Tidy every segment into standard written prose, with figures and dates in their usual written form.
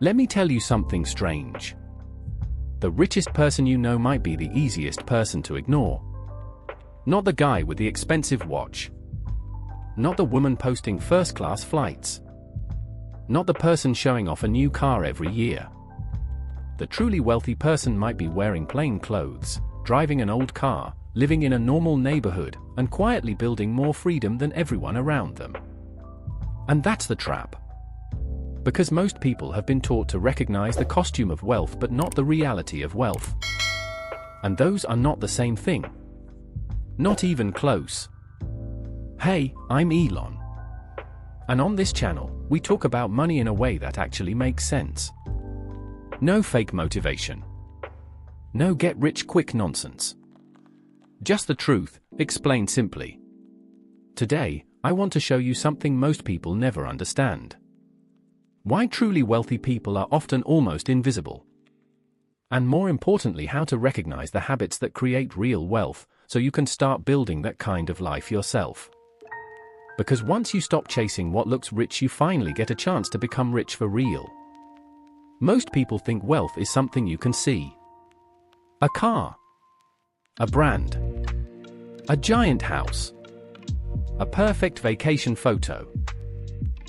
Let me tell you something strange. The richest person you know might be the easiest person to ignore. Not the guy with the expensive watch. Not the woman posting first-class flights. Not the person showing off a new car every year. The truly wealthy person might be wearing plain clothes, driving an old car, living in a normal neighborhood, and quietly building more freedom than everyone around them. And that's the trap. Because most people have been taught to recognize the costume of wealth but not the reality of wealth. And those are not the same thing. Not even close. Hey, I'm Elon. And on this channel, we talk about money in a way that actually makes sense. No fake motivation. No get-rich-quick nonsense. Just the truth, explained simply. Today, I want to show you something most people never understand. Why truly wealthy people are often almost invisible. And more importantly, how to recognize the habits that create real wealth, so you can start building that kind of life yourself. Because once you stop chasing what looks rich, you finally get a chance to become rich for real. Most people think wealth is something you can see. A car. A brand. A giant house. A perfect vacation photo.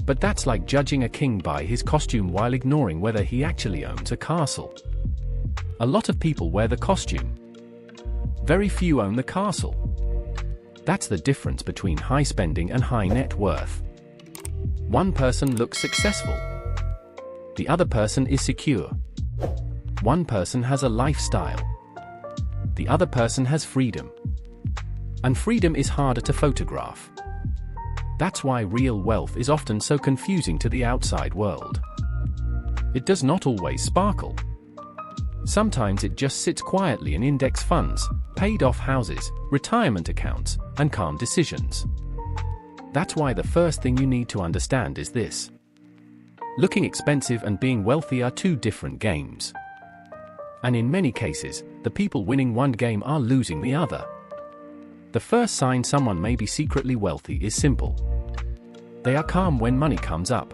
But that's like judging a king by his costume while ignoring whether he actually owns a castle. A lot of people wear the costume. Very few own the castle. That's the difference between high spending and high net worth. One person looks successful. The other person is secure. One person has a lifestyle. The other person has freedom. And freedom is harder to photograph. That's why real wealth is often so confusing to the outside world. It does not always sparkle. Sometimes it just sits quietly in index funds, paid-off houses, retirement accounts, and calm decisions. That's why the first thing you need to understand is this. Looking expensive and being wealthy are two different games. And in many cases, the people winning one game are losing the other. The first sign someone may be secretly wealthy is simple. They are calm when money comes up.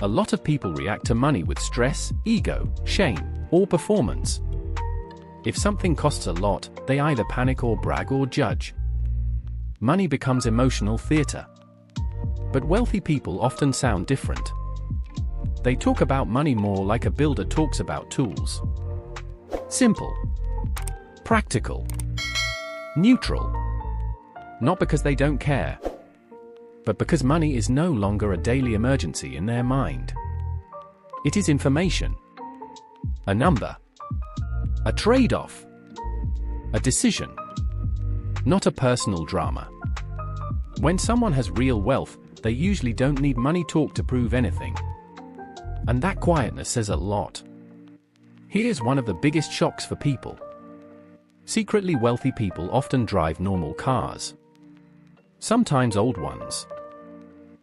A lot of people react to money with stress, ego, shame, or performance. If something costs a lot, they either panic or brag or judge. Money becomes emotional theater. But wealthy people often sound different. They talk about money more like a builder talks about tools. Simple. Practical. Neutral. Not because they don't care, but because money is no longer a daily emergency in their mind. It is information. A number. A trade-off. A decision. Not a personal drama. When someone has real wealth, they usually don't need money talk to prove anything. And that quietness says a lot. Here's one of the biggest shocks for people. Secretly wealthy people often drive normal cars. Sometimes old ones.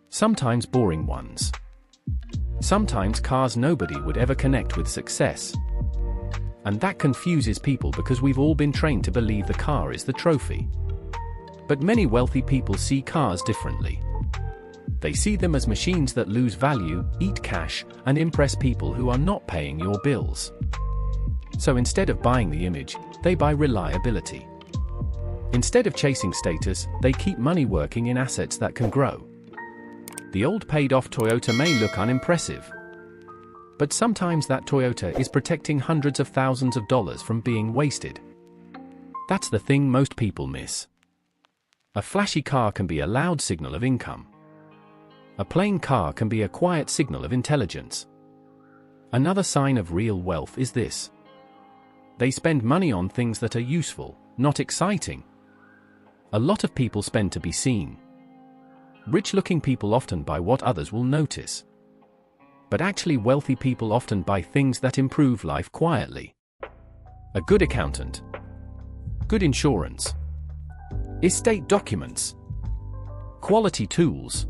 Sometimes boring ones. Sometimes cars nobody would ever connect with success. And that confuses people because we've all been trained to believe the car is the trophy. But many wealthy people see cars differently. They see them as machines that lose value, eat cash, and impress people who are not paying your bills. So instead of buying the image, they buy reliability. Instead of chasing status, they keep money working in assets that can grow. The old paid-off Toyota may look unimpressive. But sometimes that Toyota is protecting hundreds of thousands of dollars from being wasted. That's the thing most people miss. A flashy car can be a loud signal of income. A plain car can be a quiet signal of intelligence. Another sign of real wealth is this. They spend money on things that are useful, not exciting. A lot of people spend to be seen. Rich-looking people often buy what others will notice. But actually wealthy people often buy things that improve life quietly. A good accountant. Good insurance. Estate documents. Quality tools.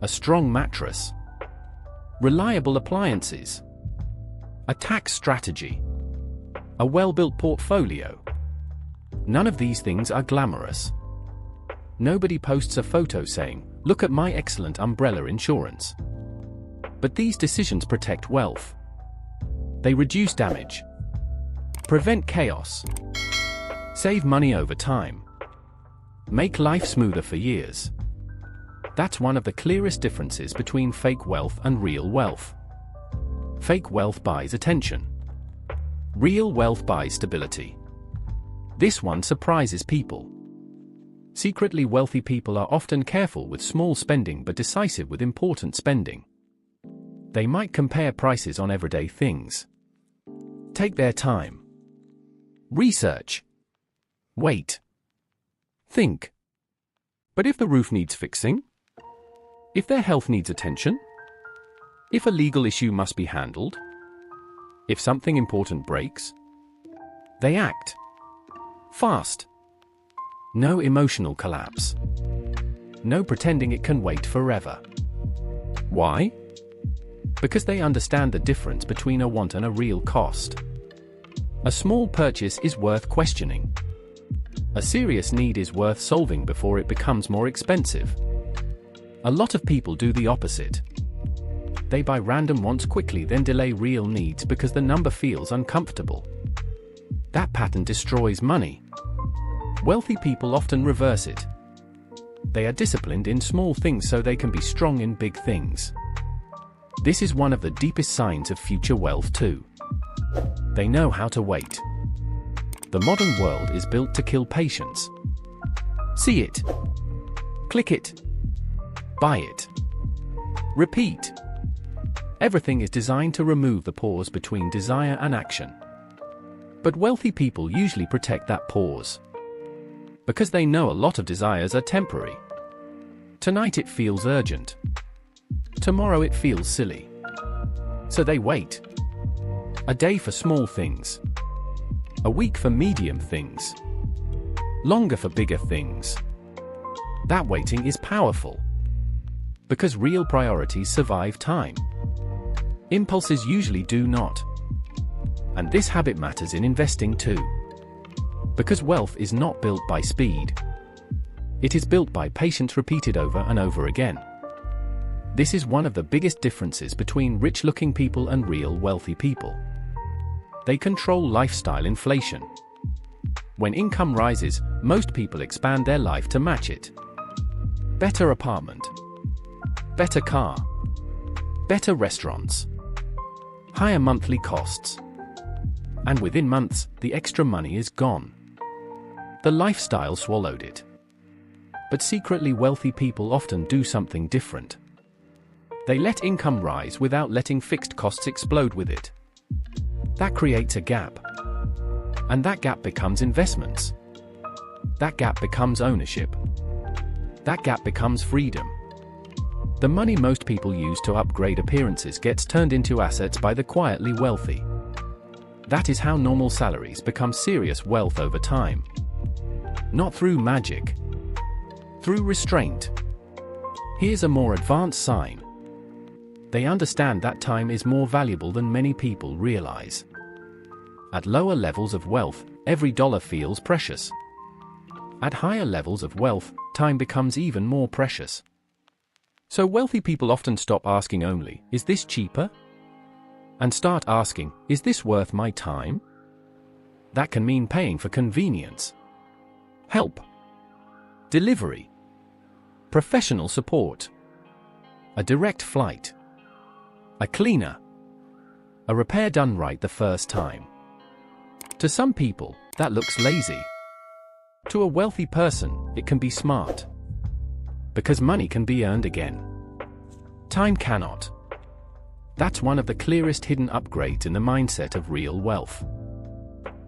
A strong mattress. Reliable appliances. A tax strategy. A well-built portfolio. None of these things are glamorous. Nobody posts a photo saying, "Look at my excellent umbrella insurance." But these decisions protect wealth. They reduce damage, prevent chaos, save money over time, make life smoother for years. That's one of the clearest differences between fake wealth and real wealth. Fake wealth buys attention. Real wealth buys stability. This one surprises people. Secretly wealthy people are often careful with small spending but decisive with important spending. They might compare prices on everyday things. Take their time. Research. Wait. Think. But if the roof needs fixing? If their health needs attention? If a legal issue must be handled? If something important breaks? They act. Fast. No emotional collapse. No pretending it can wait forever. Why? Because they understand the difference between a want and a real cost. A small purchase is worth questioning. A serious need is worth solving before it becomes more expensive. A lot of people do the opposite. They buy random wants quickly, then delay real needs because the number feels uncomfortable. That pattern destroys money. Wealthy people often reverse it. They are disciplined in small things so they can be strong in big things. This is one of the deepest signs of future wealth too. They know how to wait. The modern world is built to kill patience. See it. Click it. Buy it. Repeat. Everything is designed to remove the pause between desire and action. But wealthy people usually protect that pause. Because they know a lot of desires are temporary. Tonight it feels urgent. Tomorrow it feels silly. So they wait. A day for small things. A week for medium things. Longer for bigger things. That waiting is powerful. Because real priorities survive time. Impulses usually do not. And this habit matters in investing too. Because wealth is not built by speed. It is built by patience repeated over and over again. This is one of the biggest differences between rich-looking people and real wealthy people. They control lifestyle inflation. When income rises, most people expand their life to match it. Better apartment. Better car. Better restaurants. Higher monthly costs. And within months, the extra money is gone. The lifestyle swallowed it. But secretly wealthy people often do something different. They let income rise without letting fixed costs explode with it. That creates a gap. And that gap becomes investments. That gap becomes ownership. That gap becomes freedom. The money most people use to upgrade appearances gets turned into assets by the quietly wealthy. That is how normal salaries become serious wealth over time. Not through magic. Through restraint. Here's a more advanced sign. They understand that time is more valuable than many people realize. At lower levels of wealth, every dollar feels precious. At higher levels of wealth, time becomes even more precious. So wealthy people often stop asking only, "Is this cheaper?" and start asking, "Is this worth my time?" That can mean paying for convenience, help, delivery, professional support, a direct flight, a cleaner, a repair done right the first time. To some people, that looks lazy. To a wealthy person, it can be smart. Because money can be earned again. Time cannot. That's one of the clearest hidden upgrades in the mindset of real wealth.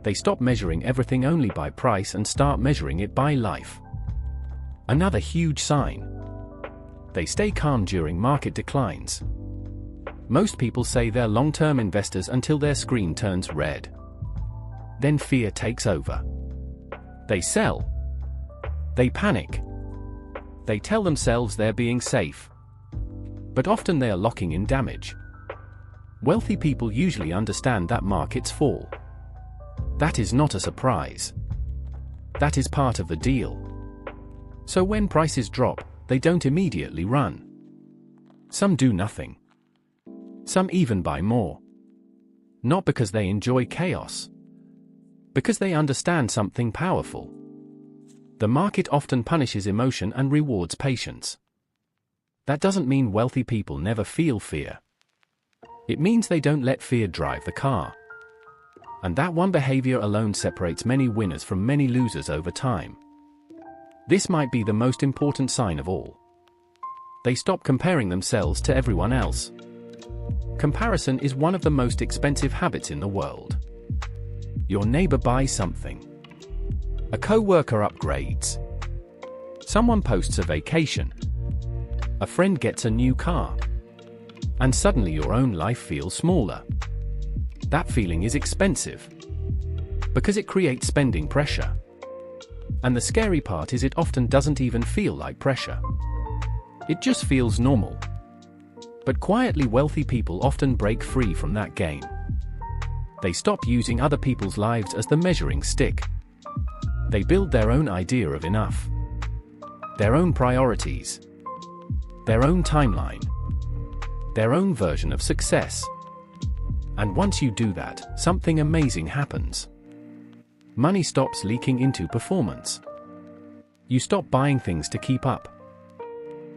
They stop measuring everything only by price and start measuring it by life. Another huge sign. They stay calm during market declines. Most people say they're long-term investors until their screen turns red. Then fear takes over. They sell. They panic. They tell themselves they're being safe. But often they are locking in damage. Wealthy people usually understand that markets fall. That is not a surprise. That is part of the deal. So when prices drop, they don't immediately run. Some do nothing. Some even buy more. Not because they enjoy chaos. Because they understand something powerful. The market often punishes emotion and rewards patience. That doesn't mean wealthy people never feel fear. It means they don't let fear drive the car. And that one behavior alone separates many winners from many losers over time. This might be the most important sign of all. They stop comparing themselves to everyone else. Comparison is one of the most expensive habits in the world. Your neighbor buys something. A co-worker upgrades. Someone posts a vacation. A friend gets a new car. And suddenly your own life feels smaller. That feeling is expensive. Because it creates spending pressure. And the scary part is it often doesn't even feel like pressure. It just feels normal. But quietly wealthy people often break free from that game. They stop using other people's lives as the measuring stick. They build their own idea of enough. Their own priorities. Their own timeline. Their own version of success. And once you do that, something amazing happens. Money stops leaking into performance. You stop buying things to keep up.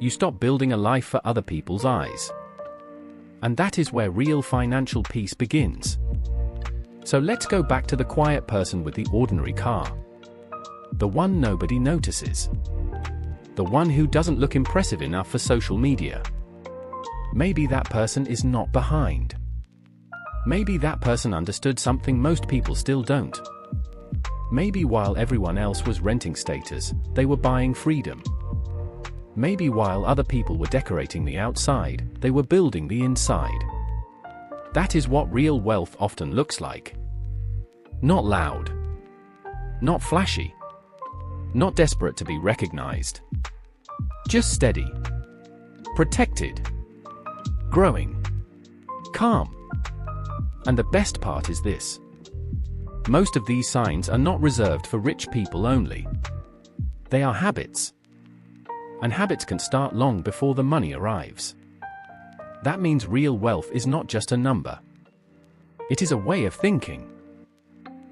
You stop building a life for other people's eyes. And that is where real financial peace begins. So let's go back to the quiet person with the ordinary car. The one nobody notices. The one who doesn't look impressive enough for social media. Maybe that person is not behind. Maybe that person understood something most people still don't. Maybe while everyone else was renting status, they were buying freedom. Maybe while other people were decorating the outside, they were building the inside. That is what real wealth often looks like. Not loud. Not flashy. Not desperate to be recognized. Just steady. Protected. Growing. Calm. And the best part is this. Most of these signs are not reserved for rich people only. They are habits. And habits can start long before the money arrives. That means real wealth is not just a number. It is a way of thinking.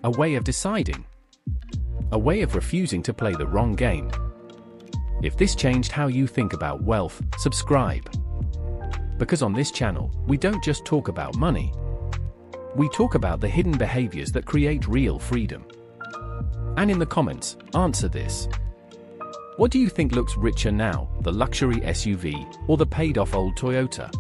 A way of deciding. A way of refusing to play the wrong game. If this changed how you think about wealth, subscribe. Because on this channel, we don't just talk about money. We talk about the hidden behaviors that create real freedom. And in the comments, answer this. What do you think looks richer now, the luxury SUV or the paid-off old Toyota?